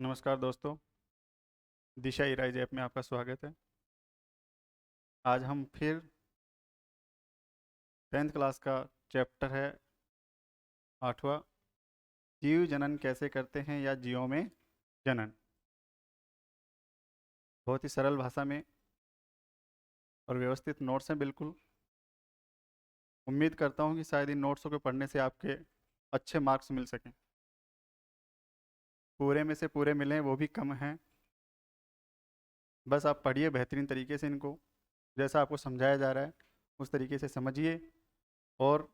नमस्कार दोस्तों। दिशा इराइज ऐप में आपका स्वागत है। आज हम फिर 10th क्लास का चैप्टर है 8वां, जीव जनन कैसे करते हैं या जीवों में जनन। बहुत ही सरल भाषा में और व्यवस्थित नोट्स हैं बिल्कुल। उम्मीद करता हूँ कि शायद इन नोट्सों को पढ़ने से आपके अच्छे मार्क्स मिल सकें। पूरे में से पूरे मिलें वो भी कम हैं। बस आप पढ़िए बेहतरीन तरीके से इनको, जैसा आपको समझाया जा रहा है उस तरीके से समझिए और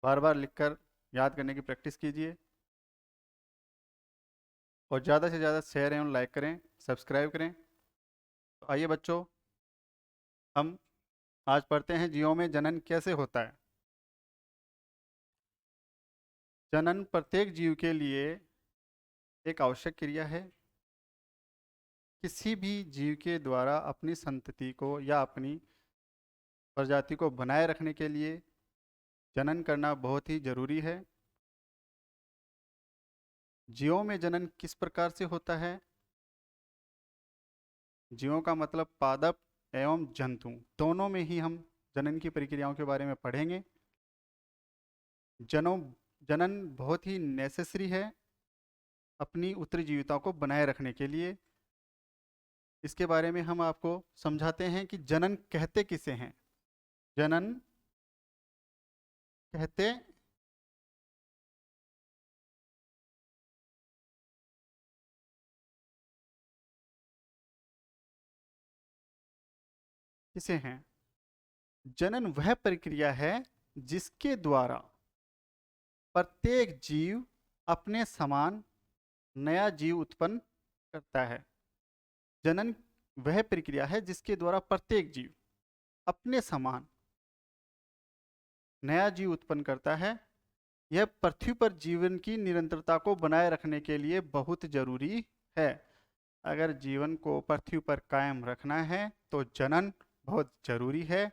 बार बार लिखकर याद करने की प्रैक्टिस कीजिए। और ज़्यादा से ज़्यादा शेयर एवं लाइक करें, सब्सक्राइब करें। तो आइए बच्चों, हम आज पढ़ते हैं जीवों में जनन कैसे होता है। जनन प्रत्येक जीव के लिए एक आवश्यक क्रिया है। किसी भी जीव के द्वारा अपनी संतति को या अपनी प्रजाति को बनाए रखने के लिए जनन करना बहुत ही जरूरी है। जीवों में जनन किस प्रकार से होता है? जीवों का मतलब पादप एवं जंतु, दोनों में ही हम जनन की प्रक्रियाओं के बारे में पढ़ेंगे। जनों जनन बहुत ही नेसेसरी है अपनी उत्तरजीविता को बनाए रखने के लिए। इसके बारे में हम आपको समझाते हैं कि जनन कहते किसे हैं। जनन कहते किसे हैं? जनन वह प्रक्रिया है जिसके द्वारा प्रत्येक जीव अपने समान नया जीव उत्पन्न करता है। जनन वह प्रक्रिया है जिसके द्वारा प्रत्येक जीव अपने समान नया जीव उत्पन्न करता है। यह पृथ्वी पर जीवन की निरंतरता को बनाए रखने के लिए बहुत जरूरी है। अगर जीवन को पृथ्वी पर कायम रखना है तो जनन बहुत जरूरी है।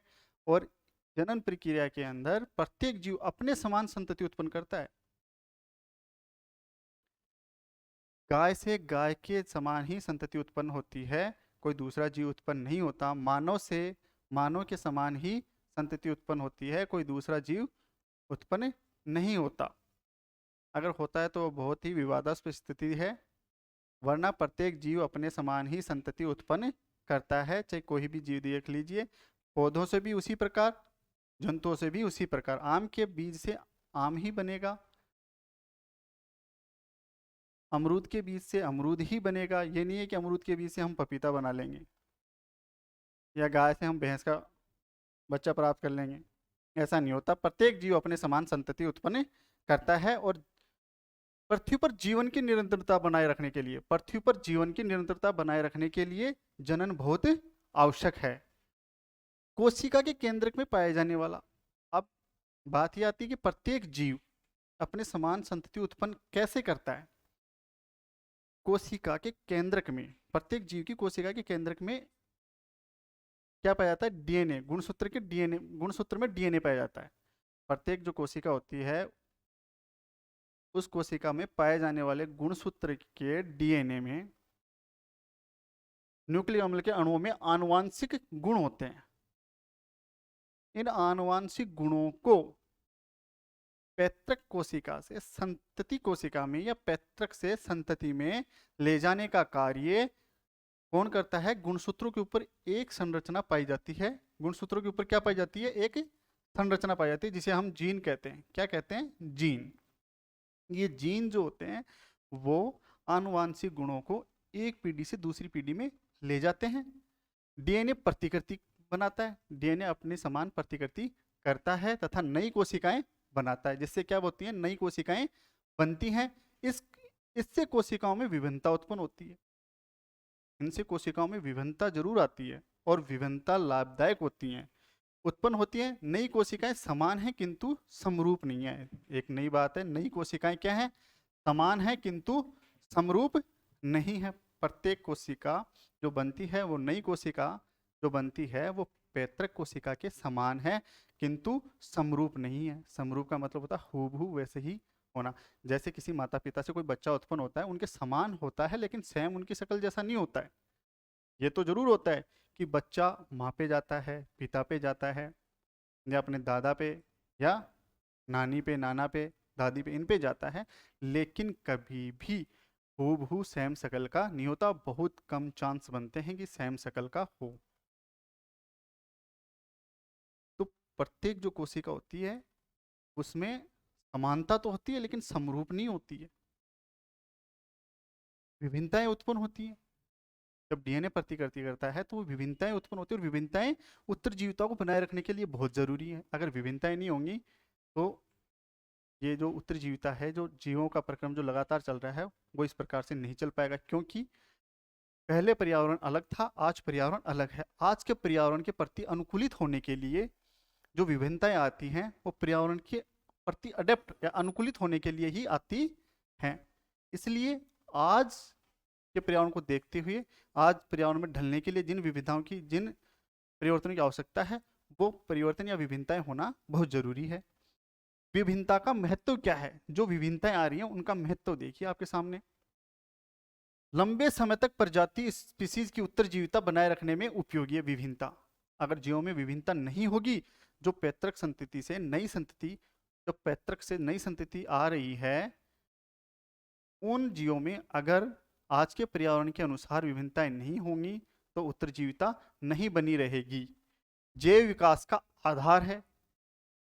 और जनन प्रक्रिया के अंदर प्रत्येक जीव अपने समान संतति उत्पन्न करता है। गाय से गाय के समान ही संतति उत्पन्न होती है, कोई दूसरा जीव उत्पन्न नहीं होता। मानव से मानव के समान ही संतति उत्पन्न होती है, कोई दूसरा जीव उत्पन्न नहीं होता। अगर होता है तो बहुत ही विवादास्पद स्थिति है, वरना प्रत्येक जीव अपने समान ही संतति उत्पन्न करता है। चाहे कोई भी जीव देख लीजिए, पौधों से भी उसी प्रकार, जंतुओं से भी उसी प्रकार। आम के बीज से आम ही बनेगा, अमरूद के बीज से अमरूद ही बनेगा। ये नहीं है कि अमरूद के बीज से हम पपीता बना लेंगे या गाय से हम भैंस का बच्चा प्राप्त कर लेंगे। ऐसा नहीं होता। प्रत्येक जीव अपने समान संतति उत्पन्न करता है। और पृथ्वी पर जीवन की निरंतरता बनाए रखने के लिए, पृथ्वी पर जीवन की निरंतरता बनाए रखने के लिए जनन बहुत आवश्यक है। कोशिका के केंद्रक में पाए जाने वाला, अब बात यह आती है कि प्रत्येक जीव अपने समान संतति उत्पन्न कैसे करता है। कोशिका के केंद्रक में, प्रत्येक जीव की कोशिका के केंद्रक में क्या पाया जाता है? डीएनए, गुणसूत्र के डीएनए, गुणसूत्र में डीएनए पाया जाता है। प्रत्येक जो कोशिका होती है उस कोशिका में पाए जाने वाले गुणसूत्र के डीएनए में न्यूक्लिक अम्ल के अणुओं में आनुवांशिक गुण होते हैं। इन आनुवांशिक गुणों को पैतृक कोशिका से संतति कोशिका में या पैतृक से संतति में ले जाने का कार्य कौन करता है? गुणसूत्रों के ऊपर एक संरचना पाई जाती है। गुणसूत्रों के ऊपर क्या पाई जाती है? एक संरचना पाई जाती है जिसे हम जीन कहते हैं। क्या कहते हैं? जीन। ये जीन जो होते हैं वो आनुवांशिक गुणों को एक पीढ़ी से दूसरी पीढ़ी में ले जाते हैं। डीएनए प्रतिकृति बनाता है, डीएनए अपने समान प्रतिकृति करता है तथा नई कोशिकाएं बनाता है, जिससे क्या होती है? नई कोशिकाएं बनती हैं। इससे कोशिकाओं में विभिन्नता उत्पन्न होती है। इनसे कोशिकाओं में विभिन्नता जरूर आती है और विभिन्नता लाभदायक होती हैं, उत्पन्न होती है। नई कोशिकाएं समान हैं किंतु समरूप नहीं है। एक नई बात है, नई कोशिकाएं क्या है? समान है किंतु समरूप नहीं है। प्रत्येक कोशिका जो बनती है, वो नई कोशिका जो बनती है वो पैतृक कोशिका के समान है किंतु समरूप नहीं है। समरूप का मतलब होता है हूबहू वैसे ही होना। जैसे किसी माता पिता से कोई बच्चा उत्पन्न होता है, उनके समान होता है लेकिन सेम उनकी शक्ल जैसा नहीं होता है। ये तो जरूर होता है कि बच्चा माँ पे जाता है, पिता पे जाता है, या अपने दादा पे, या नानी पे, नाना पे, दादी पे, इन पे जाता है, लेकिन कभी भी हूबहू सेम शक्ल का नहीं होता। बहुत कम चांस बनते हैं कि सेम शक्ल का हो। तो प्रत्येक जो कोशिका होती है उसमें समानता तो होती है लेकिन समरूप नहीं होती है, विभिन्नताएं उत्पन्न होती हैं। जब डीएनए प्रतिकृति करता है तो वो विभिन्नताएं उत्पन्न होती है, और विभिन्नताएं उत्तरजीविता को बनाए रखने के लिए बहुत जरूरी है। अगर विभिन्नताएं नहीं होंगी तो ये जो उत्तरजीविता है, जो जीवों का प्रक्रम जो लगातार चल रहा है, वो इस प्रकार से नहीं चल पाएगा। क्योंकि पहले पर्यावरण अलग था, आज पर्यावरण अलग है। आज के पर्यावरण के प्रति अनुकूलित होने के लिए जो विभिन्नताएं आती हैं वो पर्यावरण के प्रति अडेप्ट या अनुकूलित होने के लिए ही आती हैं। इसलिए आज के पर्यावरण को देखते हुए, आज पर्यावरण में ढलने के लिए जिन विविधताओं की, जिन परिवर्तनों की आवश्यकता है, वो परिवर्तन या विभिन्नताएं होना बहुत जरूरी है। विभिन्नता का महत्व क्या है? जो विभिन्नताएं आ रही हैं उनका महत्व देखिए आपके सामने। लंबे समय तक प्रजाति स्पीसीज की उत्तरजीविता बनाए रखने में उपयोगी है विभिन्नता। अगर जीवों में विभिन्नता नहीं होगी, जो पैतृक संतति से नई संतति, जो पैतृक से नई संतति आ रही है, उन जीवों में अगर आज के पर्यावरण के अनुसार विभिन्नताएं नहीं होंगी तो उत्तरजीविता नहीं बनी रहेगी। जैव विकास का आधार है,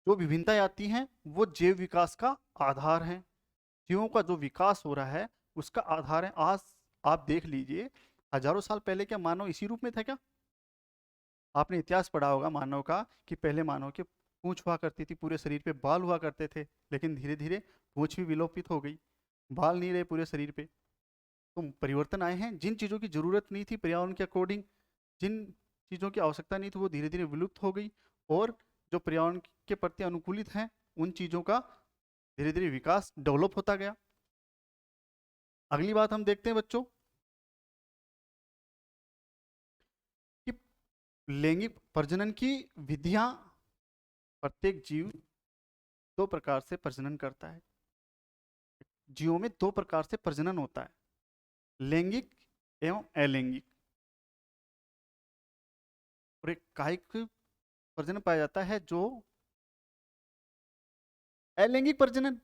जो विभिन्नताएं आती हैं वो जैव विकास का आधार है। जीवों का जो विकास हो रहा है उसका आधार है। आज आप देख लीजिए, हजारों साल पहले क्या मानव इसी रूप में था क्या? आपने इतिहास पढ़ा होगा मानव का कि पहले मानव के पूंछ हुआ करती थी, पूरे शरीर पे बाल हुआ करते थे, लेकिन धीरे धीरे पूंछ भी विलोपित हो गई, बाल नहीं रहे पूरे शरीर पे। तो परिवर्तन आए हैं। जिन चीज़ों की जरूरत नहीं थी पर्यावरण के अकॉर्डिंग, जिन चीज़ों की आवश्यकता नहीं थी, वो धीरे धीरे विलुप्त हो गई, और जो पर्यावरण के प्रति अनुकूलित हैं उन चीज़ों का धीरे धीरे विकास डेवलप होता गया। अगली बात हम देखते हैं बच्चों कि लैंगिक प्रजनन की विधियां। प्रत्येक जीव दो प्रकार से प्रजनन करता है। जीवों में दो प्रकार से प्रजनन होता है, लैंगिक एवं अलैंगिक। और एक कायिक प्रजनन पाया जाता है जो अलैंगिक प्रजनन,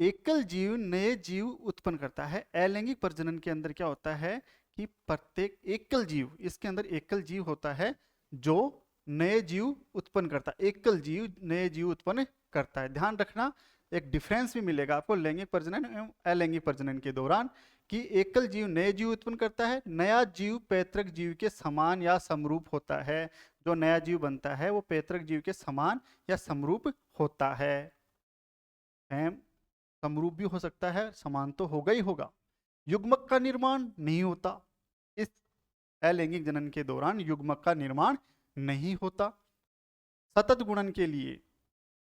एकल जीव नए जीव उत्पन्न करता है। अलैंगिक प्रजनन के अंदर क्या होता है कि प्रत्येक एकल जीव, इसके अंदर एकल जीव होता है जो नए जीव उत्पन्न करता है। एकल जीव नए जीव उत्पन्न करता है। ध्यान रखना, एक डिफरेंस भी मिलेगा आपको लैंगिक प्रजनन एवं अलैंगिक प्रजनन के दौरान, कि एकल जीव नए जीव उत्पन्न करता है, नया जीव पैतृक जीव के समान या समरूप होता है। जो नया जीव बनता है वो पैतृक जीव के समान या समरूप होता है। समरूप भी हो सकता है, समान तो होगा ही होगा। युग्मक का निर्माण नहीं होता। इस अलैंगिक जनन के दौरान युग्मक का निर्माण नहीं होता। सतत गुणन के लिए,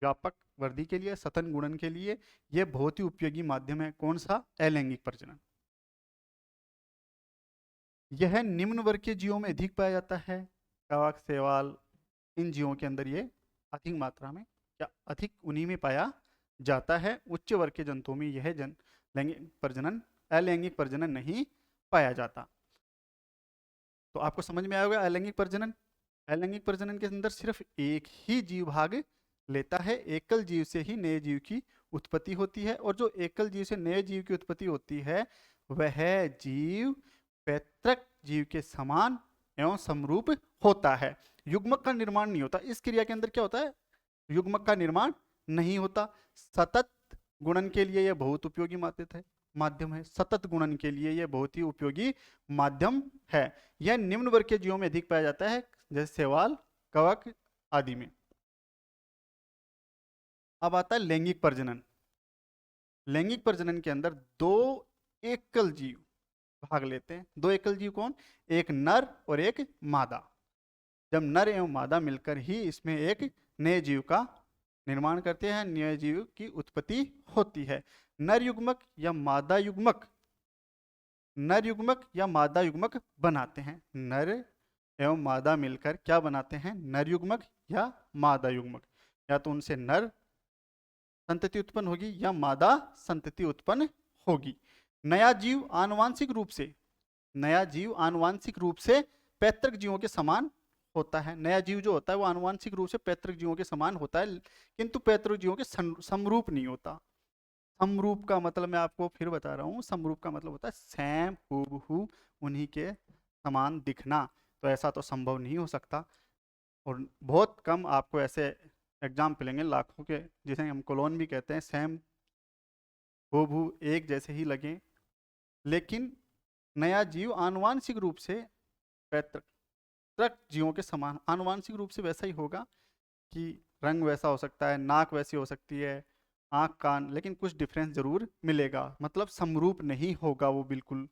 व्यापक वृद्धि के लिए, सतत गुणन के लिए यह बहुत ही उपयोगी माध्यम है। कौन सा? अलैंगिक प्रजनन। यह निम्न वर्ग के जीवों में अधिक पाया जाता है। कवक, शैवाल, इन जीवों के अंदर ये अधिक मात्रा में या अधिक उन्हीं में पाया जाता है। उच्च वर्ग के जंतुओं में यह लैंगिक प्रजनन, अलैंगिक प्रजनन नहीं पाया जाता। तो आपको समझ में आएगा अलैंगिक प्रजनन। अलैंगिक प्रजनन के अंदर सिर्फ एक ही जीव भाग लेता है। एकल जीव से ही नए जीव की उत्पत्ति होती है, और जो एकल जीव से नए जीव की उत्पत्ति होती है वह जीव पैतृक जीव के समान एवं समरूप होता है। युग्मक का निर्माण नहीं होता। इस क्रिया के अंदर क्या होता है? युग्मक का निर्माण नहीं होता। सतत गुणन के लिए यह बहुत उपयोगी माध्यम है। सतत गुणन के लिए यह बहुत ही उपयोगी माध्यम है। यह निम्न वर्ग के जीवों में अधिक पाया जाता है, जैसे शैवाल, कवक आदि में। अब आता है लैंगिक प्रजनन। लैंगिक प्रजनन के अंदर दो एकल जीव भाग लेते हैं। दो एकल जीव कौन? एक नर और एक मादा। जब नर एवं मादा मिलकर ही इसमें एक नए जीव का निर्माण करते हैं, नए जीव की उत्पत्ति होती है। नर युग्मक या मादा युग्मक, नर युग्मक या मादा युग्मक बनाते हैं। नर एवं मादा मिलकर क्या बनाते हैं? नर युग्मक या मादा युग्मक। या तो उनसे नर संतति उत्पन्न होगी या मादा संतति उत्पन्न होगी। नया जीव आनुवांशिक रूप से, नया जीव आनुवांशिक रूप से पैतृक जीवों के समान होता है। नया जीव जो होता है वो आनुवांशिक रूप से पैतृक जीवों के समान होता है, किंतु पैतृक जीवों के समरूप नहीं होता। समरूप का मतलब मैं आपको फिर बता रहा हूँ, समरूप का मतलब होता है सेम हूबहू उन्हीं के समान दिखना। तो ऐसा तो संभव नहीं हो सकता, और बहुत कम आपको ऐसे एग्जाम मिलेंगे, लाखों के, जिसे हम क्लोन भी कहते हैं, सेम हूबहू एक जैसे ही लगे। लेकिन नया जीव आनुवांशिक रूप से पैतृक जीवों के समान, आनुवांशिक रूप से वैसा ही होगा कि रंग वैसा हो सकता है, नाक वैसी हो सकती है, आंख कान, लेकिन कुछ डिफरेंस जरूर मिलेगा, मतलब समरूप नहीं होगा वो बिल्कुल।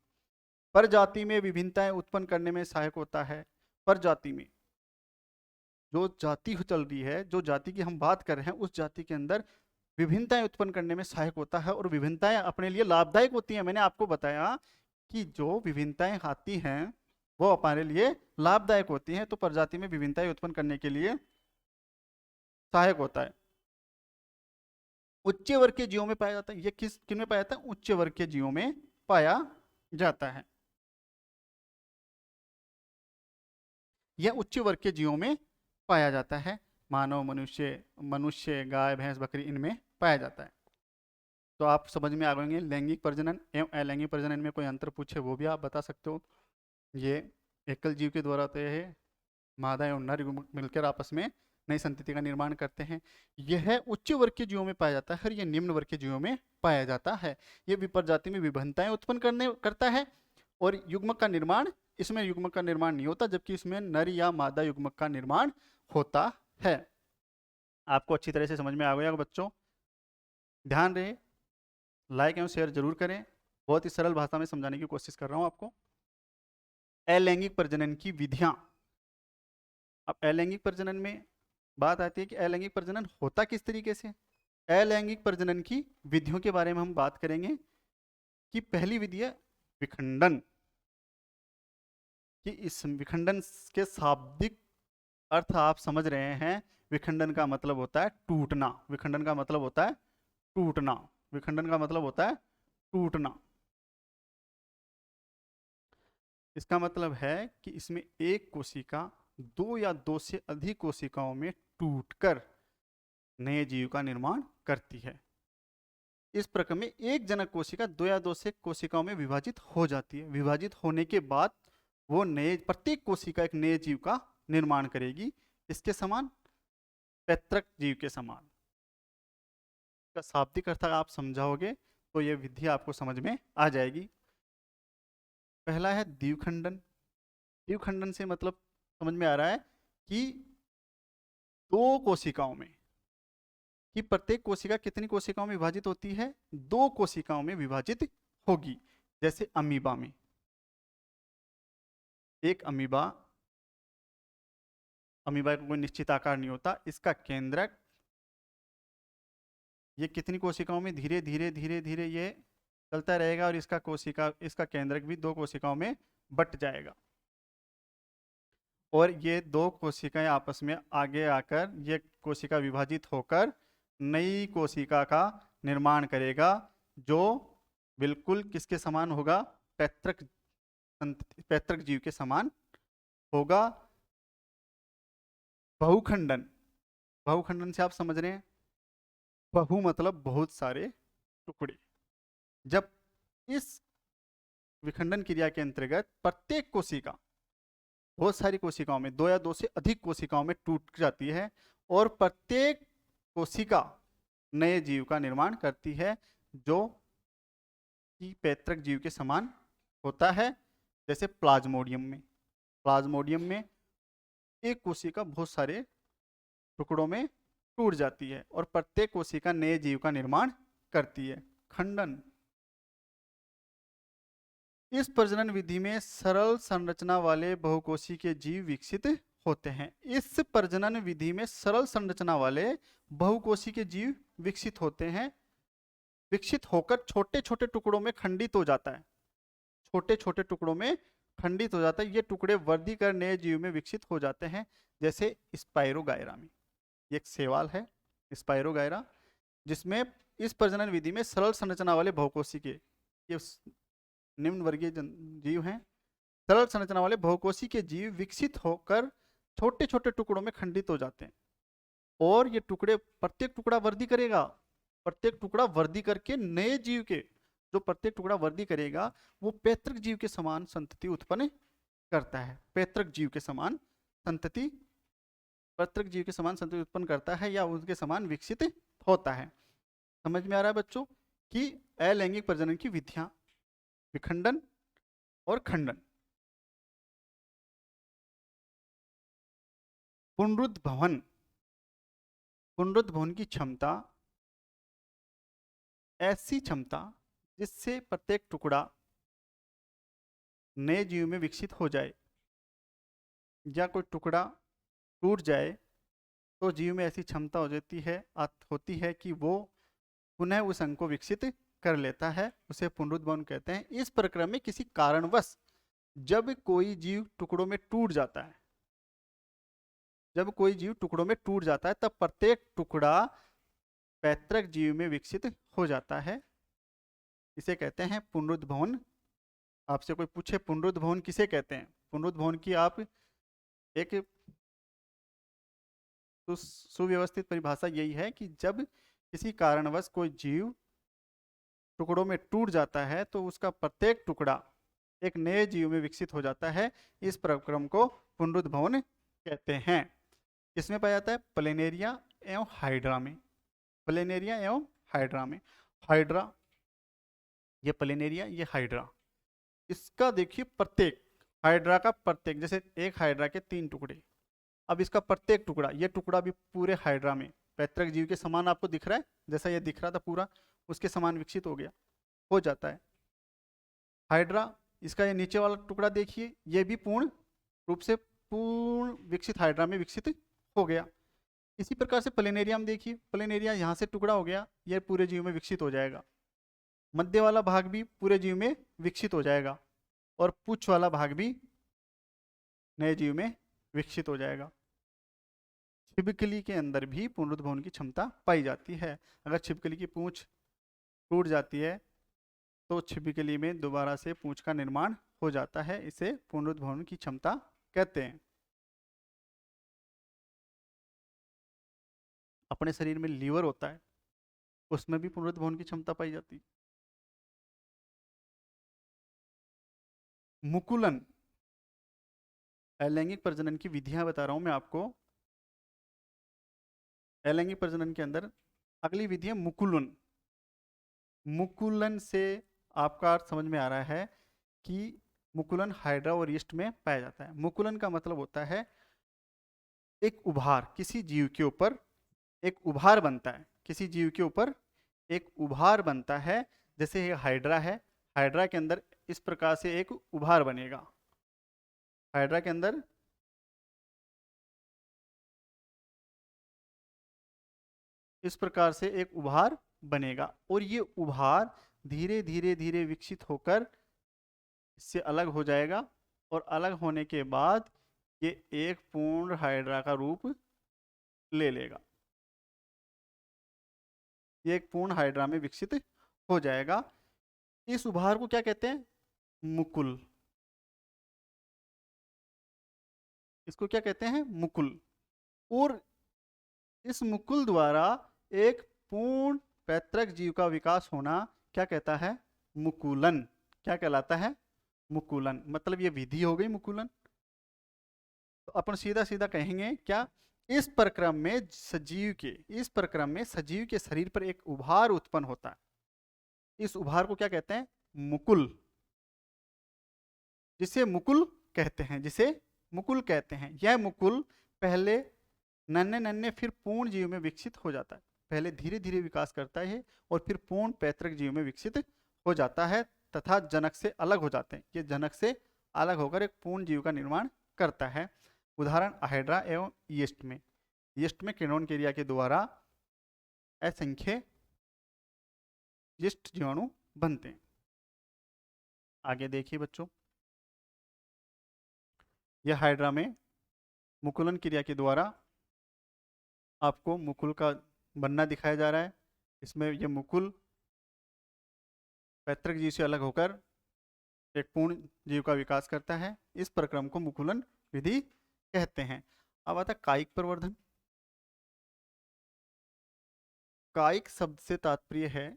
प्रजाति में विभिन्नताएं उत्पन्न करने में सहायक होता है। प्रजाति में जो जाति चल रही है, जो जाति की हम बात कर रहे हैं, उस जाति के अंदर विभिन्नताएं उत्पन्न करने में सहायक होता है, और विभिन्नताएं अपने लिए लाभदायक होती हैं। मैंने आपको बताया कि जो विभिन्नताएं आती हैं वो हमारे लिए लाभदायक होती हैं, तो प्रजाति में विभिन्नताएं उत्पन्न करने के लिए सहायक होता है। उच्च वर्ग के जीवों में पाया जाता है। ये किन में पाया जाता है? उच्च वर्ग के जीवों में पाया जाता है। यह उच्च वर्ग के जीवों में पाया जाता है। मानव, मनुष्य, गाय, भैंस, बकरी, इनमें पाया जाता है। तो आप समझ में आ गए लैंगिक प्रजनन एवं अलैंगिक प्रजनन में कोई अंतर पूछे वो भी आप बता सकते हो। ये एकल जीव के द्वारा होते हैं, मादा एवं नर मिलकर आपस में नई संतति का निर्माण करते हैं। यह उच्च वर्ग के जीवों में पाया जाता है और यह निम्न वर्ग के जीवों में पाया जाता है। यह विप्रजाति में विभिन्नताएं उत्पन्न करता है, और युग्मक का निर्माण, इसमें युग्मक का निर्माण नहीं होता, जबकि इसमें नर या मादा युग्मक का निर्माण होता है। आपको अच्छी तरह से समझ में आ गया बच्चों? ध्यान रहे, लाइक एवं शेयर जरूर करें। बहुत ही सरल भाषा में समझाने की कोशिश कर रहा हूं आपको। अलैंगिक प्रजनन की विधियां। अब अलैंगिक प्रजनन में बात आती है कि अलैंगिक प्रजनन होता किस तरीके से। अलैंगिक प्रजनन की विधियों के बारे में हम बात करेंगे कि पहली विधि है विखंडन। कि इस विखंडन के शाब्दिक अर्थ आप समझ रहे हैं। विखंडन का मतलब होता है टूटना। विखंडन का मतलब होता है टूटना। विखंडन का मतलब होता है टूटना। इसका मतलब है कि इसमें एक कोशिका दो या दो से अधिक कोशिकाओं में टूटकर नए जीव का निर्माण करती है। इस प्रक्रिया में एक जनक कोशिका दो या दो से कोशिकाओं में विभाजित हो जाती है। विभाजित होने के बाद वो नए, प्रत्येक कोशिका एक नए जीव का निर्माण करेगी। इसके समान, पैतृक जीव के समान। का शाब्दिक अर्थ आप समझाओगे तो यह विधि आपको समझ में आ जाएगी। पहला है द्विखंडन। द्विखंडन से मतलब समझ में आ रहा है कि दो कोशिकाओं में, कि प्रत्येक कोशिका कितनी कोशिकाओं में विभाजित होती है? दो कोशिकाओं में विभाजित होगी। जैसे अमीबा में, एक अमीबा का कोई निश्चित आकार नहीं होता। इसका केंद्रक ये कितनी कोशिकाओं में धीरे धीरे धीरे धीरे ये चलता रहेगा, और इसका केंद्रक भी दो कोशिकाओं में बट जाएगा, और ये दो कोशिकाएं आपस में आगे आकर ये कोशिका विभाजित होकर नई कोशिका का निर्माण करेगा, जो बिल्कुल किसके समान होगा? पैतृक जीव के समान होगा। बहुखंडन। बहुखंडन से आप समझ रहे हैं, बहु मतलब बहुत सारे टुकड़े। जब इस विखंडन क्रिया के अंतर्गत प्रत्येक कोशिका बहुत सारी कोशिकाओं में, दो या दो से अधिक कोशिकाओं में टूट जाती है, और प्रत्येक कोशिका नए जीव का निर्माण करती है, जो कि पैतृक जीव के समान होता है। जैसे प्लाज्मोडियम में एक कोशिका बहुत सारे टुकड़ों में टूट जाती है, और प्रत्येक कोशिका नए जीव का निर्माण करती है। खंडन। इस प्रजनन विधि में सरल संरचना वाले बहुकोशी के जीव विकसित होते हैं। इस प्रजनन विधि में सरल संरचना वाले बहुकोशी के जीव विकसित होते हैं। विकसित होकर छोटे छोटे टुकड़ों में खंडित हो जाता है। छोटे छोटे टुकड़ों में खंडित हो जाता है। ये टुकड़े वृद्धि कर नए जीव में विकसित हो जाते हैं। जैसे स्पाइरोगायरा में, ये एक शैवाल है स्पाइरोगायरा। जिसमें इस प्रजनन विधि में सरल संरचना वाले बहुकोशिकीय, ये निम्न वर्गीय जीव हैं, सरल संरचना वाले बहुकोशिकीय जीव विकसित होकर छोटे छोटे टुकड़ों में खंडित हो जाते हैं, और ये टुकड़े, प्रत्येक टुकड़ा वृद्धि करेगा, प्रत्येक टुकड़ा वृद्धि करके नए जीव के, जो प्रत्येक टुकड़ा वृद्धि करेगा वो पैतृक जीव के समान संतति उत्पन्न करता है, पैतृक जीव के समान संतति, पैतृक जीव के समान संतति उत्पन्न करता है या उसके समान विकसित होता है। समझ में आ रहा है बच्चों कि अलैंगिक प्रजनन की विधियां, विखंडन और खंडन। पुनरुद्भवन, पुनरुद्भवन की क्षमता ऐसी क्षमता जिससे प्रत्येक टुकड़ा नए जीव में विकसित हो जाए, या कोई टुकड़ा टूट जाए तो जीव में ऐसी क्षमता हो जाती है, होती है कि वो पुनः उस अंग को विकसित कर लेता है, उसे पुनरुद्भवन कहते हैं। इस प्रक्रम में किसी कारणवश जब कोई जीव टुकड़ों में टूट जाता है, जब कोई जीव टुकड़ों में टूट जाता है, तब प्रत्येक टुकड़ा पैतृक जीव में विकसित हो जाता है, इसे कहते हैं पुनरुद्भवन। आपसे कोई पूछे पुनरुद्भवन किसे कहते हैं, पुनरुद्भवन की आप एक सुव्यवस्थित परिभाषा यही है कि जब किसी कारणवश कोई जीव टुकड़ों में टूट जाता है तो उसका प्रत्येक टुकड़ा एक नए जीव में विकसित हो जाता है, इस प्रक्रम को पुनरुद्भवन कहते हैं। किसमें पाया जाता है, प्लेनेरिया एवं हाइड्रा में, प्लेनेरिया एवं हाइड्रा में। हाइड्रा, ये प्लेनेरिया, ये हाइड्रा, इसका देखिए प्रत्येक, हाइड्रा का प्रत्येक, जैसे एक हाइड्रा के 3 टुकड़े, अब इसका प्रत्येक टुकड़ा, ये टुकड़ा भी पूरे हाइड्रा में पैतृक जीव के समान आपको दिख रहा है, जैसा ये दिख रहा था पूरा उसके समान विकसित हो गया, हो जाता है हाइड्रा। इसका ये नीचे वाला टुकड़ा देखिए, ये भी पूर्ण रूप से पूर्ण विकसित हाइड्रा में विकसित हो गया। इसी प्रकार से प्लेनेरिया में देखिए, प्लेनेरिया यहाँ से टुकड़ा हो गया, ये पूरे जीव में विकसित हो जाएगा, मध्य वाला भाग भी पूरे जीव में विकसित हो जाएगा, और पुच्छ वाला भाग भी नए जीव में विकसित हो जाएगा। छिपकली के अंदर भी पुनरुद्भवन की क्षमता पाई जाती है। अगर छिपकली की पूंछ टूट जाती है तो छिपकली में दोबारा से पूंछ का निर्माण हो जाता है, इसे पुनरुद्भवन की क्षमता कहते हैं। अपने शरीर में लीवर होता है, उसमें भी पुनरुद्भवन की क्षमता पाई जाती है। मुकुलन, अलैंगिक प्रजनन की विधियां बता रहा हूं मैं आपको। अलैंगिक प्रजनन के अंदर अगली विधि है मुकुलन। मुकुलन से आपका अर्थ समझ में आ रहा है कि मुकुलन हाइड्रा और यीस्ट में पाया जाता है। मुकुलन का मतलब होता है एक उभार, किसी जीव के ऊपर एक उभार बनता है, किसी जीव के ऊपर एक उभार बनता है, जैसे ये हाइड्रा है, हाइड्रा के अंदर इस प्रकार से एक उभार बनेगा, हाइड्रा के अंदर इस प्रकार से एक उभार बनेगा, और ये उभार धीरे धीरे धीरे विकसित होकर इससे अलग हो जाएगा, और अलग होने के बाद ये एक पूर्ण हाइड्रा का रूप ले लेगा, ये एक पूर्ण हाइड्रा में विकसित हो जाएगा। इस उभार को क्या कहते हैं, मुकुल, इसको क्या कहते हैं, मुकुल। और इस मुकुल द्वारा एक पूर्ण पैतृक जीव का विकास होना क्या कहता है, मुकुलन, क्या कहलाता है, मुकुलन। मतलब ये विधि हो गई मुकुलन। तो अपन सीधा सीधा कहेंगे क्या, इस प्रक्रम में सजीव के, इस प्रक्रम में सजीव के शरीर पर एक उभार उत्पन्न होता है, इस उभार को क्या कहते हैं, मुकुल, जिसे मुकुल कहते हैं, जिसे मुकुल कहते हैं। यह मुकुल पहले नन्हे नन्हे फिर पूर्ण जीव में विकसित हो जाता है, पहले धीरे धीरे विकास करता है और फिर पूर्ण पैतृक जीव में विकसित हो जाता है तथा जनक से अलग हो जाते हैं। ये जनक से अलग होकर एक पूर्ण जीव का निर्माण करता है। उदाहरण हाइड्रा एवं यीस्ट में, यीस्ट में किण्वन क्रिया के द्वारा असंख्य यीस्ट जीवाणु बनते हैं। आगे देखिए बच्चों, यह हाइड्रा में मुकुलन क्रिया के द्वारा आपको मुकुल का बनना दिखाया जा रहा है। इसमें ये मुकुल पैतृक जीव से अलग होकर एक पूर्ण जीव का विकास करता है। इस प्रक्रम को मुकुलन विधि कहते हैं। अब आता कायिक प्रवर्धन। कायिक शब्द से तात्पर्य है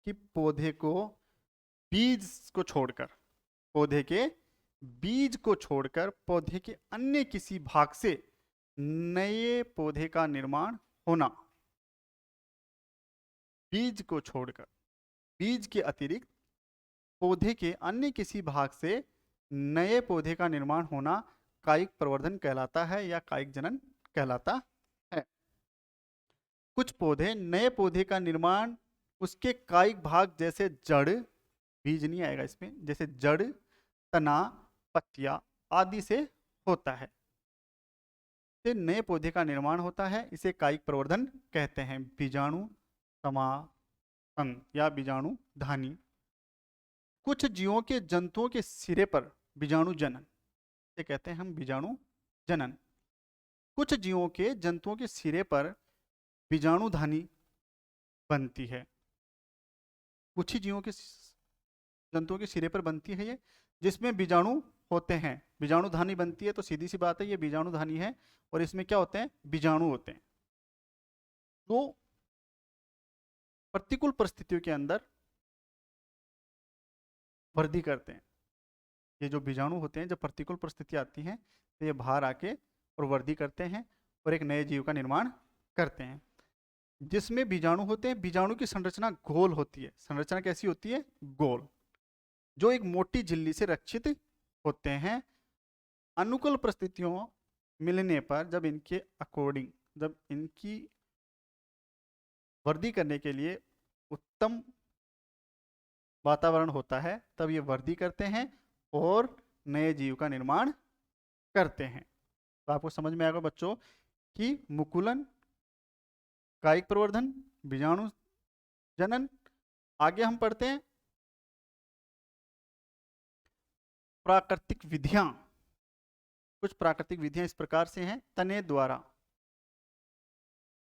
कि पौधे को बीज को छोड़कर, पौधे के बीज को छोड़कर पौधे के अन्य किसी भाग से नए पौधे का निर्माण होना। बीज को छोड़कर, बीज के अतिरिक्त पौधे के अन्य किसी भाग से नए पौधे का निर्माण होना कायिक प्रवर्धन कहलाता है या कायिक जनन कहलाता है। कुछ पौधे नए पौधे का निर्माण उसके कायिक भाग जैसे जड़, बीज नहीं आएगा इसमें, जैसे जड़, तना, पत्तियां आदि से होता है। से नए पौधे का निर्माण होता है, इसे कायिक प्रवर्धन कहते हैं। बीजाणु समासन या बीजाणु धानी। कुछ जीवों के जंतुओं के सिरे पर बीजाणु जनन, ये कहते हैं हम बीजाणु जनन। कुछ जीवों के जंतुओं के सिरे पर बीजाणु धानी बनती है। कुछ ही जीवों के जंतुओं के सिरे पर बनती है ये, जिसमें बीजाणु होते हैं। बीजाणु धानी बनती है तो सीधी सी बात है ये बीजाणु धानी है, और इसमें क्या होते हैं, बीजाणु होते हैं। तो प्रतिकूल परिस्थितियों के अंदर वृद्धि करते हैं। ये जो बीजाणु होते हैं, जब प्रतिकूल परिस्थिति आती हैं तो ये बाहर आके और वृद्धि करते हैं और एक नए जीव का निर्माण करते हैं। जिसमें बीजाणु होते हैं, बीजाणु की संरचना गोल होती है। संरचना कैसी होती है, गोल, जो एक मोटी झिल्ली से रक्षित होते हैं। अनुकूल परिस्थितियों मिलने पर जब इनके अकॉर्डिंग, जब इनकी वृद्धि करने के लिए उत्तम वातावरण होता है, तब ये वृद्धि करते हैं और नए जीव का निर्माण करते हैं। तो आपको समझ में आएगा बच्चों कि मुकुलन, कायिक प्रवर्धन, बीजाणु जनन। आगे हम पढ़ते हैं प्राकृतिक विधियां। कुछ प्राकृतिक विधियां इस प्रकार से हैं। तने द्वारा,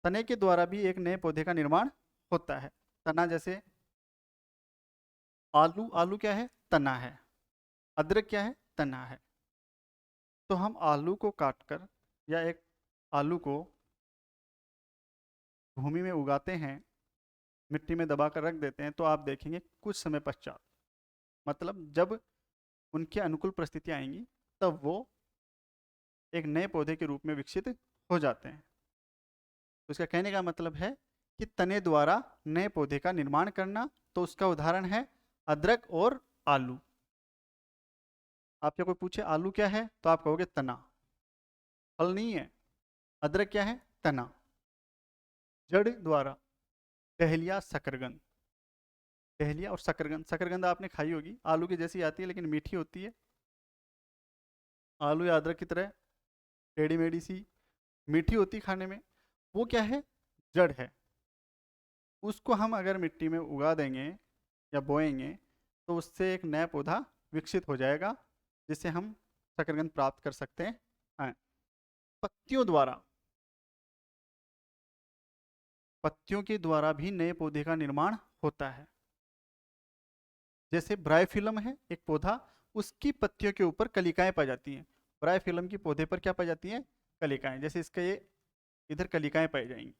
तने के द्वारा भी एक नए पौधे का निर्माण होता है। तना जैसे आलू, आलू क्या है, तना है। अदरक क्या है, तना है। तो हम आलू को काटकर या एक आलू को भूमि में उगाते हैं, मिट्टी में दबाकर रख देते हैं, तो आप देखेंगे कुछ समय पश्चात, मतलब जब उनके अनुकूल परिस्थितियां आएंगी, तब वो एक नए पौधे के रूप में विकसित हो जाते हैं। तो इसका कहने का मतलब है कि तने द्वारा नए पौधे का निर्माण करना। तो उसका उदाहरण है अदरक और आलू। आपसे कोई पूछे आलू क्या है, तो आप कहोगे तना, फल नहीं है। अदरक क्या है, तना। जड़ द्वारा टहलिया, शकरकंद। टहलिया और शकरकंद, शकरकंद आपने खाई होगी, आलू की जैसी आती है लेकिन मीठी होती है। आलू या अदरक की तरह टेढ़ी मेढ़ी सी, मीठी होती खाने में। वो क्या है, जड़ है। उसको हम अगर मिट्टी में उगा देंगे या बोएंगे, तो उससे एक नया पौधा विकसित हो जाएगा, जिससे हम शकरकंद प्राप्त कर सकते हैं। पत्तियों द्वारा, पत्तियों के द्वारा भी नए पौधे का निर्माण होता है। जैसे ब्रायोफिलम है एक पौधा, उसकी पत्तियों के ऊपर कलिकाएं पाई जाती हैं। ब्रायोफिलम की पौधे पर क्या पाई जाती हैं, कलिकाएं। जैसे इसका ये इधर कलिकाएं पाई जाएंगी,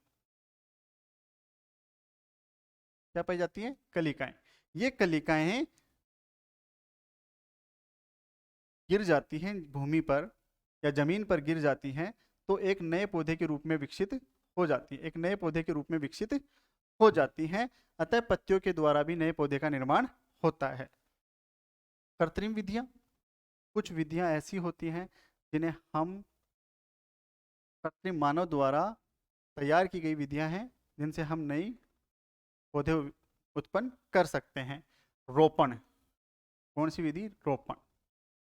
क्या पाई जाती हैं, कलिकाएं। ये कलिकाएं गिर जाती हैं भूमि पर या जमीन पर गिर जाती हैं, तो एक नए पौधे के रूप में विकसित हो जाती है, एक नए पौधे के रूप में विकसित हो जाती हैं। अतः पत्तियों के द्वारा भी नए पौधे का निर्माण होता है। कृत्रिम विधियां, कुछ विधियां ऐसी होती हैं जिन्हें हम कृत्रिम मानव द्वारा तैयार की गई विधियां हैं, जिनसे हम नई पौधे उत्पन्न कर सकते हैं। रोपण, कौन सी विधि, रोपण।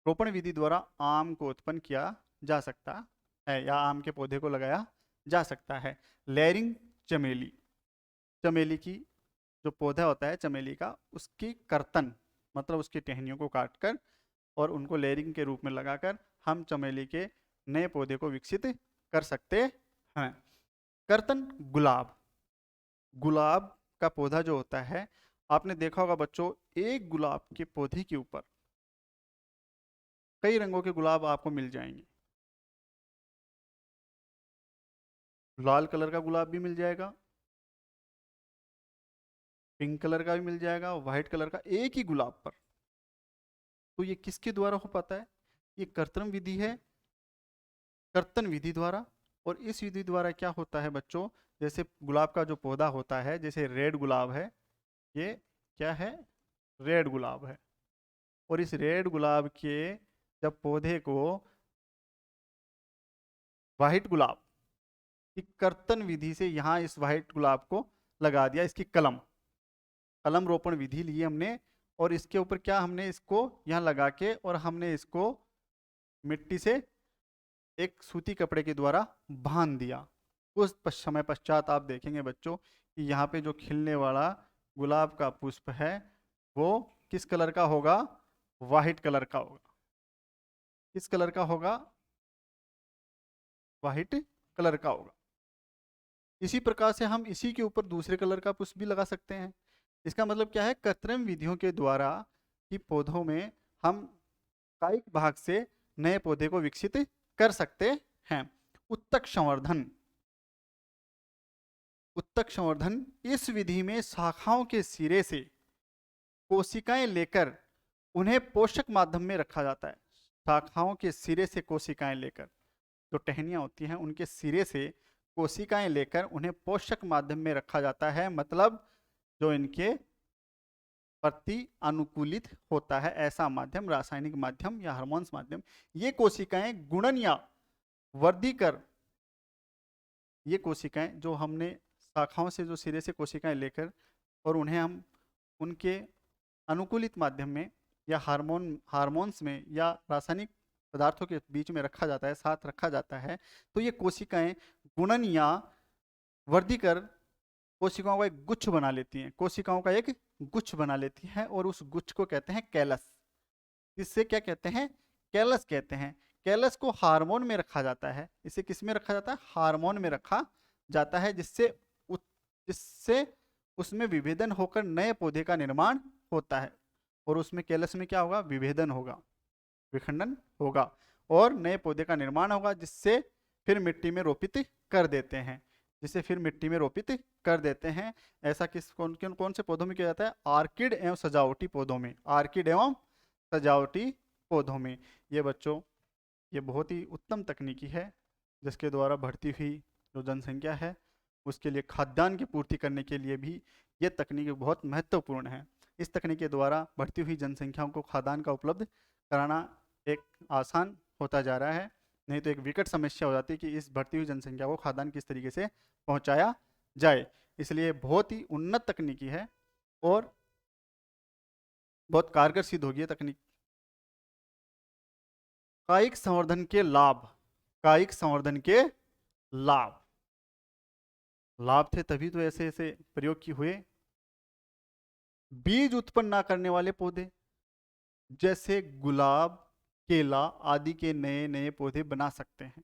रोपण विधि द्वारा आम को उत्पन्न किया जा सकता है या आम के पौधे को लगाया जा सकता है। लेयरिंग चमेली, चमेली की जो पौधा होता है चमेली का, उसकी कर्तन मतलब उसकी टहनियों को काटकर और उनको लेयरिंग के रूप में लगाकर हम चमेली के नए पौधे को विकसित कर सकते हैं। कर्तन गुलाब, गुलाब का पौधा जो होता है, आपने देखा होगा बच्चों, एक गुलाब के पौधे के ऊपर कई रंगों के गुलाब आपको मिल जाएंगे। लाल कलर का गुलाब भी मिल जाएगा, पिंक कलर का भी मिल जाएगा, व्हाइट कलर का, एक ही गुलाब पर। तो ये किसके द्वारा हो पाता है? ये कृत्रिम विधि है, कर्तन विधि द्वारा। और इस विधि द्वारा क्या होता है बच्चों, जैसे गुलाब का जो पौधा होता है, जैसे रेड गुलाब है, ये क्या है? रेड गुलाब है। और इस रेड गुलाब के जब पौधे को व्हाइट गुलाब की कर्तन विधि से यहाँ इस व्हाइट गुलाब को लगा दिया, इसकी कलम कलम रोपण विधि ली हमने, और इसके ऊपर क्या हमने इसको यहाँ लगा के, और हमने इसको मिट्टी से एक सूती कपड़े के द्वारा बांध दिया। उस समय पश्चात आप देखेंगे बच्चों कि यहाँ पे जो खिलने वाला गुलाब का पुष्प है वो किस कलर का होगा? वाइट कलर का होगा। किस कलर का होगा? वाइट कलर का होगा। इसी प्रकार से हम इसी के ऊपर दूसरे कलर का पुष्प भी लगा सकते हैं। इसका मतलब क्या है? कृत्रिम विधियों के द्वारा कि पौधों में हम कायिक भाग से नए पौधे को विकसित कर सकते हैं। उत्तक संवर्धन। उत्तक संवर्धन इस विधि में शाखाओं के सिरे से कोशिकाएं लेकर उन्हें पोषक माध्यम में रखा जाता है। शाखाओं के सिरे से कोशिकाएं लेकर, जो टहनियां होती हैं उनके सिरे से कोशिकाएं लेकर उन्हें पोषक माध्यम में रखा जाता है। मतलब जो इनके प्रति अनुकूलित होता है, ऐसा माध्यम, रासायनिक माध्यम या हार्मोन्स माध्यम। ये कोशिकाएं गुणन या वृद्धि कर, ये कोशिकाएं जो हमने शाखाओं से जो सिरे से कोशिकाएं लेकर और उन्हें हम उनके अनुकूलित माध्यम में या हार्मोन्स में या रासायनिक पदार्थों के बीच में रखा जाता है, साथ रखा जाता है, तो ये कोशिकाएं गुणन या वृद्धि कर कोशिकाओं का एक गुच्छ बना लेती हैं। कोशिकाओं का एक गुच्छ बना लेती है और उस गुच्छ को कहते हैं कैलस। इससे क्या कहते हैं? कैलस कहते हैं। कैलस को हार्मोन में रखा जाता है। इसे किस में रखा जाता है? हार्मोन में रखा जाता है, जिससे उसमें विभेदन होकर नए पौधे का निर्माण होता है। और उसमें कैलस में क्या होगा? विभेदन होगा, विखंडन होगा और नए पौधे का निर्माण होगा, जिससे फिर मिट्टी में रोपित कर देते हैं। जिसे फिर मिट्टी में रोपित कर देते हैं। ऐसा कौन से पौधों में किया जाता है? आर्किड एवं सजावटी पौधों में। आर्किड एवं सजावटी पौधों में। ये बच्चों, ये बहुत ही उत्तम तकनीकी है, जिसके द्वारा बढ़ती हुई जो जनसंख्या है उसके लिए खाद्यान्न की पूर्ति करने के लिए भी ये तकनीक बहुत महत्वपूर्ण है। इस तकनीक के द्वारा बढ़ती हुई जनसंख्याओं को खाद्यान्न का उपलब्ध कराना एक आसान होता जा रहा है। नहीं तो एक विकट समस्या हो जाती है कि इस बढ़ती हुई जनसंख्या को खाद्यान्न किस तरीके से पहुंचाया जाए। इसलिए बहुत ही उन्नत तकनीकी है और बहुत कारगर सिद्ध होगी तकनीक। कायिक संवर्धन के लाभ। कायिक संवर्धन के लाभ लाभ थे तभी तो ऐसे ऐसे प्रयोग की हुए। बीज उत्पन्न ना करने वाले पौधे जैसे गुलाब, केला आदि के नए नए पौधे बना सकते हैं।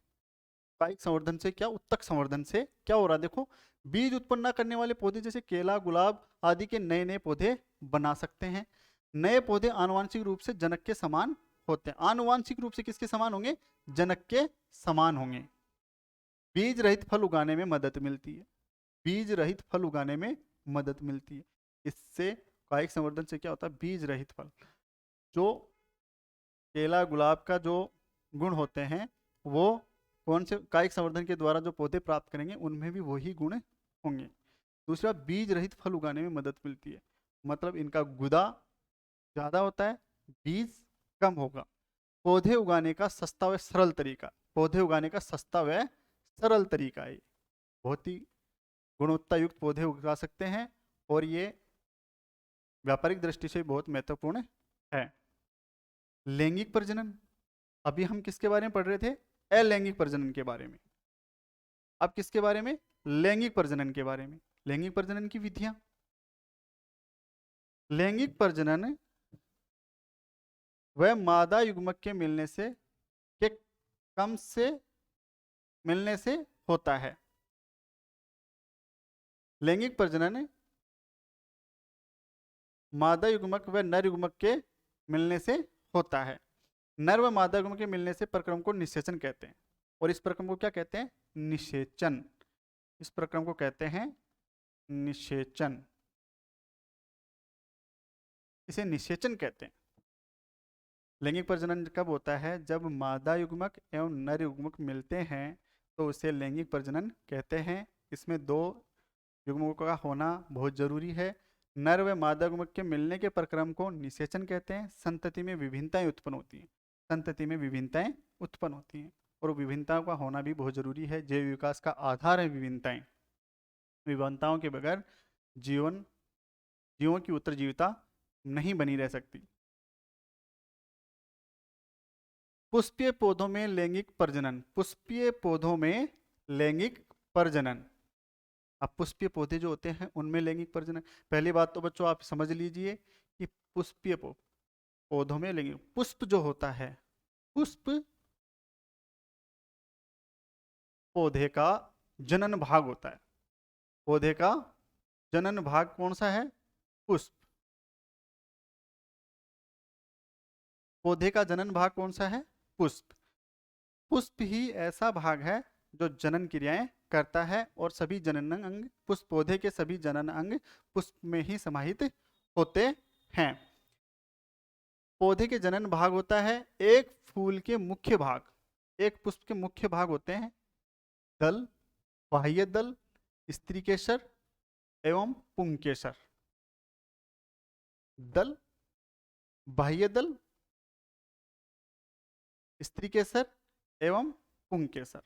कायिक संवर्धन से क्या? उत्तक संवर्धन से क्या हो रहा है? देखो, बीज उत्पन्न ना करने वाले पौधे जैसे केला, गुलाब आदि के नए नए पौधे बना सकते हैं। नए पौधे आनुवांशिक रूप से जनक के समान होते हैं। आनुवांशिक रूप से किसके समान होंगे? जनक के समान होंगे। बीज रहित फल उगाने में मदद मिलती है। बीज रहित फल उगाने में मदद मिलती है। इससे कायिक संवर्धन से क्या होता है? बीज रहित फल, जो केला, गुलाब का जो गुण होते हैं वो कौन से कायिक संवर्धन के द्वारा जो पौधे प्राप्त करेंगे उनमें भी वही गुण होंगे। दूसरा, बीज रहित फल उगाने में मदद मिलती है। मतलब इनका गुदा ज़्यादा होता है, बीज कम होगा। पौधे उगाने का सस्ता व सरल तरीका। पौधे उगाने का सस्ता व सरल तरीका है। बहुत ही गुणवत्ता युक्त पौधे उगा सकते हैं और ये व्यापारिक दृष्टि से बहुत महत्वपूर्ण है। लैंगिक प्रजनन। अभी हम किसके बारे में पढ़ रहे थे? अलैंगिक प्रजनन के बारे में। अब किसके बारे में? लैंगिक प्रजनन के बारे में। लैंगिक प्रजनन की विधियां। लैंगिक प्रजनन वह मादा युग्मक के मिलने से के कम से मिलने से होता है। लैंगिक प्रजनन मादा युग्मक व नर युग्मक के मिलने से होता है। नर व मादा युग्मक के मिलने से प्रक्रम को निषेचन कहते हैं। और इस प्रक्रम को क्या कहते हैं? निषेचन। इस प्रक्रम को कहते हैं निषेचन। इसे निषेचन कहते हैं। लैंगिक प्रजनन कब होता है? जब मादा युग्मक एवं नर युग्मक मिलते हैं तो उसे लैंगिक प्रजनन कहते हैं। इसमें 2 युग्मकों का होना बहुत जरूरी है। नर व मादा युग्मक के मिलने के प्रक्रम को निषेचन कहते हैं। संतति में विभिन्नताएं उत्पन्न होती हैं। संतति में विभिन्नताएं उत्पन्न होती हैं और विभिन्नताओं का होना भी बहुत जरूरी है। जैव विकास का आधार है विभिन्नताएं। विभिन्नताओं के बगैर जीवों की उत्तरजीविता नहीं बनी रह सकती। पुष्पीय पौधों में लैंगिक प्रजनन। पुष्पीय पौधों में लैंगिक प्रजनन। अब पुष्पीय पौधे जो होते हैं उनमें लैंगिक प्रजनन। पहली बात तो बच्चों आप समझ लीजिए कि पुष्पीय पौधों में लैंगिक, पुष्प जो होता है, पुष्प पौधे का जनन भाग होता है। पौधे का जनन भाग कौन सा है? पुष्प। पौधे का जनन भाग कौन सा है? पुष्प। पुष्प ही ऐसा भाग है जो जनन क्रियाएं करता है और सभी जनन अंग, पुष्प पौधे के सभी जनन अंग पुष्प में ही समाहित होते हैं। पौधे के जनन भाग होता है एक फूल के मुख्य भाग, एक पुष्प के मुख्य भाग होते हैं दल, बाह्य दल, स्त्री केसर एवं पुंकेसर। दल, बाह्य दल, स्त्री केसर एवं पुंकेसर।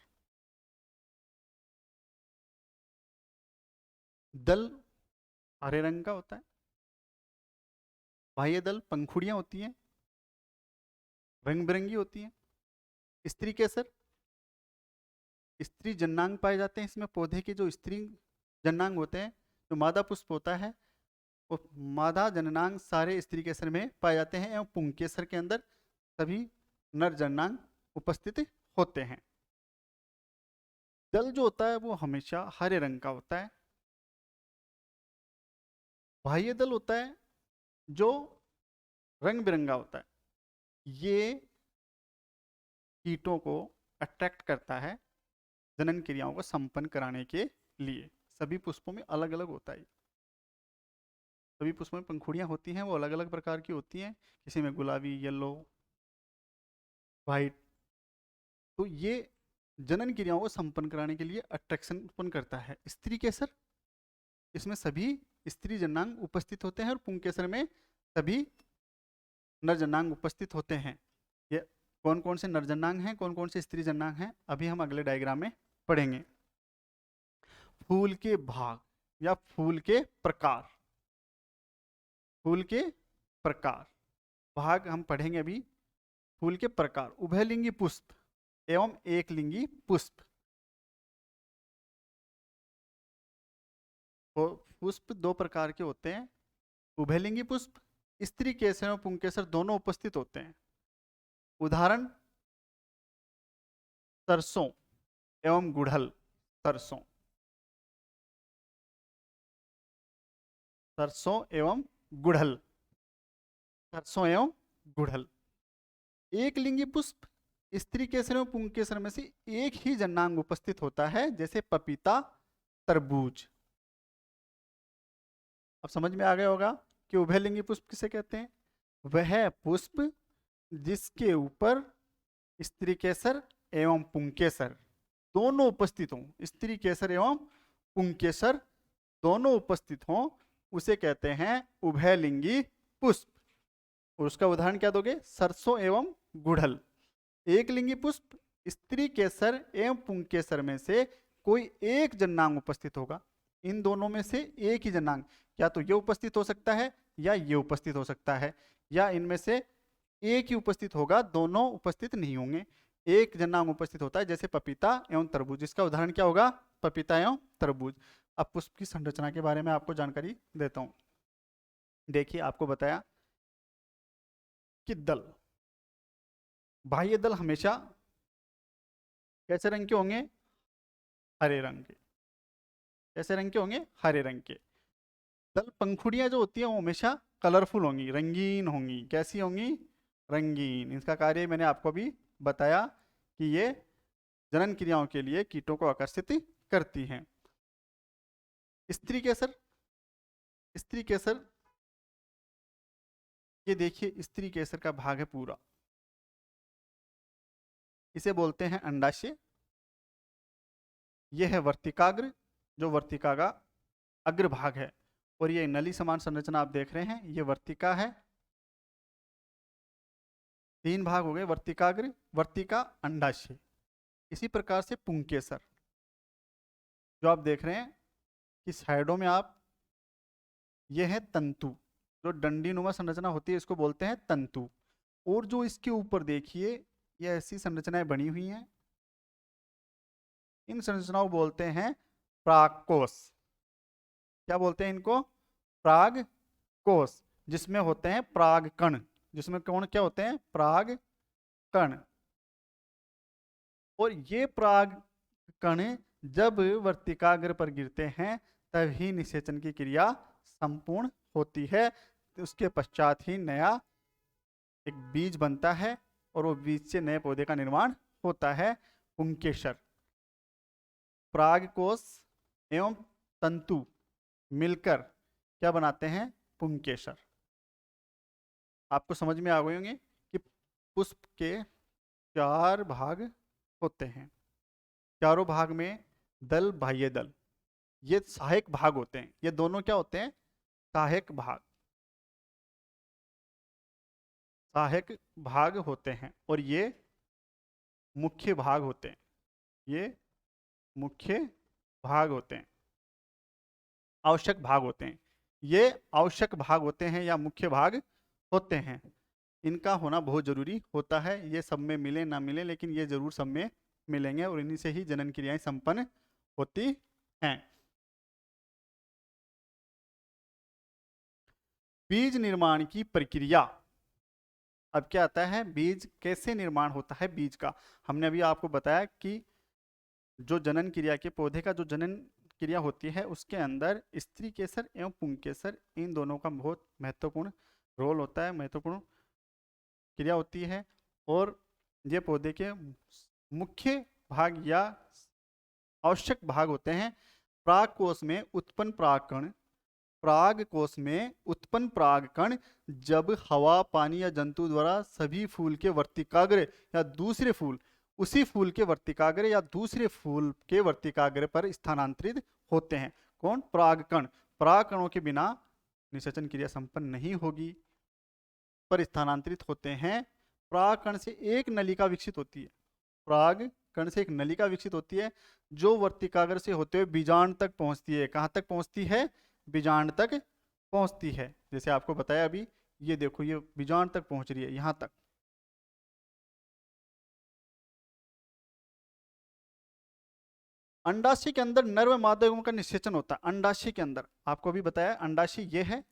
दल हरे रंग का होता है। बाह्य दल पंखुड़ियां होती हैं, रंग बिरंगी होती हैं। स्त्री केसर, स्त्री जन्नांग पाए जाते हैं इसमें। पौधे के जो स्त्री जन्नांग होते हैं, जो मादा पुष्प होता है वो मादा जननांग सारे स्त्री केसर में पाए जाते हैं एवं पुंकेसर के अंदर सभी नर जननांग उपस्थित होते हैं। दल जो होता है वो हमेशा हरे रंग का होता है। बाह्य दल होता है जो रंग बिरंगा होता है। ये कीटों को अट्रैक्ट करता है जनन क्रियाओं को संपन्न कराने के लिए। सभी पुष्पों में अलग अलग होता है। सभी पुष्पों में पंखुड़ियां होती हैं, वो अलग अलग प्रकार की होती हैं। किसी में गुलाबी, येलो, वाइट। तो ये जनन क्रियाओं को संपन्न कराने के लिए अट्रैक्शन उत्पन्न करता है। स्त्री केसर, इसमें सभी स्त्री जन्नांग उपस्थित होते हैं और पुंकेसर में सभी नर जन्नांग उपस्थित होते हैं। ये कौन कौन से नर जन्नांग हैं, कौन कौन से स्त्री जन्नांग हैं, अभी हम अगले डायग्राम में पढ़ेंगे। फूल के भाग या फूल के प्रकार। फूल के प्रकार भाग हम पढ़ेंगे अभी। फूल के प्रकार: उभयलिंगी पुष्प एवं एकलिंगी पुष्प। तो पुष्प 2 प्रकार के होते हैं। उभयलिंगी पुष्प, स्त्री केसर एवं पुंकेसर दोनों उपस्थित होते हैं। उदाहरण: सरसों एवं गुड़हल। सरसों, सरसों एवं गुड़हल, सरसों एवं गुड़हल। एक लिंगी पुष्प, स्त्री केसर एवं पुंकेसर में से एक ही जन्नांग उपस्थित होता है, जैसे पपीता, तरबूज। अब समझ में आ गया होगा कि उभयलिंगी पुष्प किसे कहते हैं? वह पुष्प जिसके ऊपर स्त्री केसर एवं पुंकेसर दोनों उपस्थित हों। स्त्री केसर एवं पुंकेसर दोनों उपस्थित हों, उसे कहते हैं उभयलिंगी पुष्प। और उसका उदाहरण क्या दोगे? सरसों एवं गुड़हल। एक लिंगी पुष्प, स्त्री केसर एवं पुंकेसर में से कोई एक जन्नांग उपस्थित होगा। इन दोनों में से एक ही जन्नांग, या तो ये उपस्थित हो सकता है या ये उपस्थित हो सकता है, या इनमें से एक ही उपस्थित होगा, दोनों उपस्थित नहीं होंगे। एक जन्नांग उपस्थित होता है, जैसे पपीता एवं तरबूज। इसका उदाहरण क्या होगा? पपीता एवं तरबूज। अब पुष्प की संरचना के बारे में आपको जानकारी देता हूं। देखिए, आपको बताया कि दल, बाह्य दल हमेशा कैसे रंग के होंगे? हरे रंग के। कैसे रंग के होंगे? हरे रंग के। दल पंखुड़ियां जो होती हैं वो हमेशा कलरफुल होंगी, रंगीन होंगी। कैसी होंगी? रंगीन। इसका कार्य मैंने आपको अभी बताया कि ये जनन क्रियाओं के लिए कीटों को आकर्षित करती हैं। स्त्री केसर, स्त्री केसर, ये देखिए स्त्री केसर का भाग है पूरा, इसे बोलते हैं अंडाशय। यह है वर्तिकाग्र, जो वर्तिका का अग्रभाग है। और ये नली समान संरचना आप देख रहे हैं, ये वर्तिका है। तीन भाग हो गए, वर्तिकाग्र, वर्तिका, अंडाशय। इसी प्रकार से पुंकेसर जो आप देख रहे हैं कि साइडों में आप, ये है तंतु, जो डंडी नुमा संरचना होती है इसको बोलते हैं तंतु। और जो इसके ऊपर देखिए ये ऐसी संरचनाएं बनी हुई हैं, इन संरचनाओं बोलते हैं प्रागकोश। क्या बोलते हैं इनको? प्राग कोश, जिसमें होते हैं प्राग कण। जिसमें कौन क्या होते हैं? प्राग कण। और ये प्राग कण जब वर्तिकाग्र पर गिरते हैं तभी निषेचन की क्रिया संपूर्ण होती है। तो उसके पश्चात ही नया एक बीज बनता है और वो बीज से नए पौधे का निर्माण होता है। पुंकेसर, प्रागकोश एवं तंतु मिलकर क्या बनाते हैं? पुंकेसर। आपको समझ में आ गए होंगे कि पुष्प के चार भाग होते हैं। चारों भाग में दल, बाह्य दल, ये सहायक भाग होते हैं। ये दोनों क्या होते हैं? सहायक भाग, सहायक भाग होते हैं। और ये मुख्य भाग होते हैं, ये मुख्य भाग होते हैं, आवश्यक भाग होते हैं। ये आवश्यक भाग होते हैं या मुख्य भाग होते हैं। इनका होना बहुत जरूरी होता है। ये सब में मिले ना मिले, लेकिन ये जरूर सब में मिलेंगे और इन्हीं से ही जनन क्रियाएं संपन्न होती हैं। बीज निर्माण की प्रक्रिया। अब क्या आता है? बीज कैसे निर्माण होता है बीज का। हमने अभी आपको बताया कि जो जनन क्रिया के पौधे का जो जनन क्रिया होती है उसके अंदर स्त्री केसर एवं पुंकेसर, इन दोनों का बहुत महत्वपूर्ण रोल होता है, महत्वपूर्ण क्रिया होती है। और ये पौधे के मुख्य भाग या आवश्यक भाग होते हैं। प्राग कोश में उत्पन्न परागकण, प्राग कोश में उत्पन्न परागकण जब हवा, पानी या जंतु द्वारा सभी फूल के वर्तिकाग्र या दूसरे फूल, उसी फूल के वर्तिकाग्र या दूसरे फूल के वर्तिकाग्र पर स्थानांतरित होते हैं। कौन? परागकण। परागकणों के बिना निषेचन क्रिया संपन्न नहीं होगी, पर स्थानांतरित होते हैं। परागकण से एक नलिका विकसित होती है, पराग कण से एक नलिका विकसित होती है जो वर्तिकाग्र से होते हुए बीजांड तक पहुंचती है। कहां तक पहुंचती है? बीजांड तक पहुंचती है। जैसे आपको बताया अभी, ये देखो ये बीजांड तक पहुंच रही है, यहां तक। अंडाशय के अंदर नर व मादा युग्म का निषेचन होता है। अंडाशय के अंदर आपको भी बताया, अंडाशय ये है,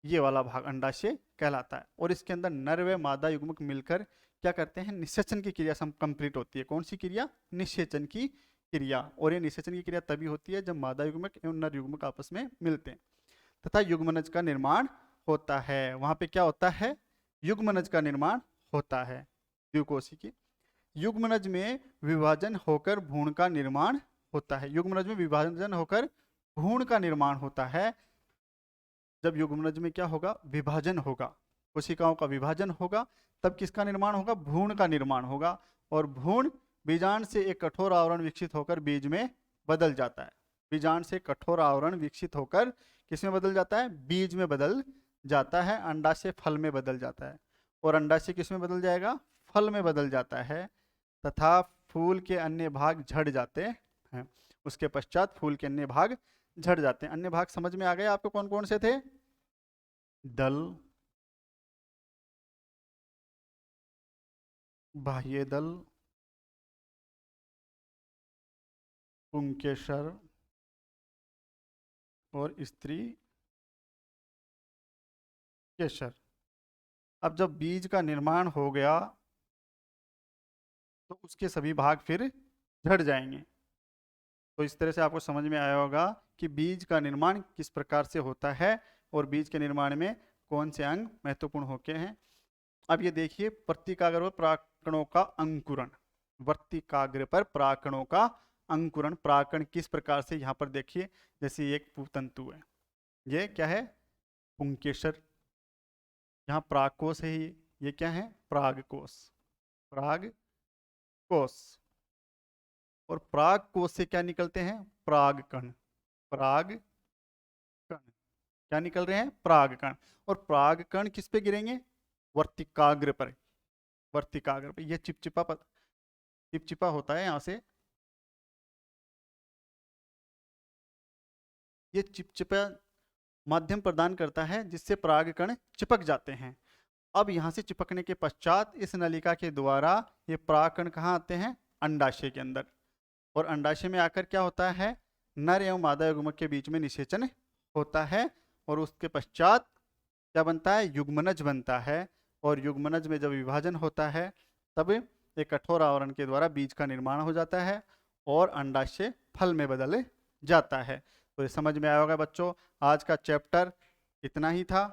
ये वाला भाग अंडाशय कहलाता है। और इसके अंदर नर व मादा युग्मक मिलकर क्या करते हैं? निषेचन की क्रिया कंप्लीट होती है। कौन सी क्रिया? निषेचन की क्रिया। और ये निषेचन की क्रिया तभी होती है जब मादा युग्मक एवं नर युग्मक आपस में मिलते हैं तथा युग्मनज का निर्माण होता है। वहां पे क्या होता है? युग्मनज का निर्माण होता है। द्विकोशिकी युग्मनज में विभाजन होकर भ्रूण का निर्माण होता है। युग्मनज में विभाजन होकर भ्रूण का निर्माण होता है। जब युग्मनज में क्या होगा? विभाजन होगा, कोशिकाओं का विभाजन होगा, तब किसका निर्माण होगा? भ्रूण का निर्माण होगा। और भ्रूण बीजांड से एक कठोर आवरण विकसित होकर बीज में बदल जाता है। बीजांड से कठोर आवरण विकसित होकर किस में बदल जाता है? बीज में बदल जाता है। अंडाशय फल में बदल जाता है। और अंडाशय किस में बदल जाएगा? फल में बदल जाता है। तथा फूल के अन्य भाग झड़ जाते हैं। उसके पश्चात फूल के अन्य भाग झड़ जाते हैं। अन्य भाग समझ में आ गए आपको कौन कौन से थे? दल, बाह्य दल, पुंकेसर और स्त्री केसर। अब जब बीज का निर्माण हो गया तो उसके सभी भाग फिर झड़ जाएंगे। तो इस तरह से आपको समझ में आया होगा कि बीज का निर्माण किस प्रकार से होता है और बीज के निर्माण में कौन से अंग महत्वपूर्ण होते हैं। अब ये देखिए, वर्तिकाग्र पर प्राकणों का अंकुरण। वर्तिकाग्र पर प्राकणों का अंकुरण, प्राकण किस प्रकार से, यहाँ पर देखिए, जैसे एक तंतु है, ये क्या है, पुंकेसर। यहाँ प्राकोष है, ये क्या है, प्रागकोश। प्रागकोश। और प्राग कोश से क्या निकलते हैं, परागकण। परागकण क्या निकल रहे हैं, परागकण। और परागकण किस पे गिरेंगे, वर्तिकाग्र पर। वर्तिकाग्र पर ये चिपचिपा होता है, यहाँ से ये चिपचिपा माध्यम प्रदान करता है जिससे परागकण चिपक जाते हैं। अब यहाँ से चिपकने के पश्चात इस नलिका के द्वारा ये परागकण कहाँ आते हैं, अंडाशय के अंदर। और अंडाशय में आकर क्या होता है, नर एवं मादा युग्मक के बीच में निषेचन होता है। और उसके पश्चात क्या बनता है, युग्मनज बनता है। और युग्मनज में जब विभाजन होता है तब एक कठोर आवरण के द्वारा बीज का निर्माण हो जाता है और अंडाशय फल में बदल जाता है। तो ये समझ में आया होगा बच्चों, आज का चैप्टर इतना ही था।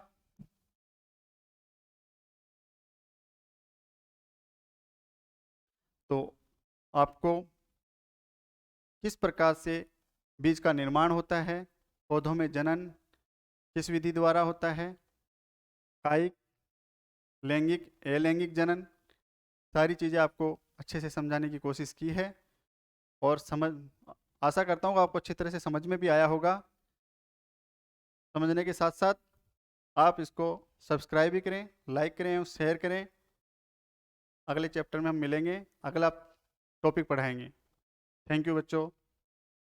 तो आपको किस प्रकार से बीज का निर्माण होता है, पौधों में जनन किस विधि द्वारा होता है, कायिक, लैंगिक, अलैंगिक जनन, सारी चीज़ें आपको अच्छे से समझाने की कोशिश की है। और आशा करता हूँ आपको अच्छी तरह से समझ में भी आया होगा। समझने के साथ साथ आप इसको सब्सक्राइब भी करें, लाइक करें और शेयर करें। अगले चैप्टर में हम मिलेंगे, अगला टॉपिक पढ़ाएंगे। थैंक यू बच्चों।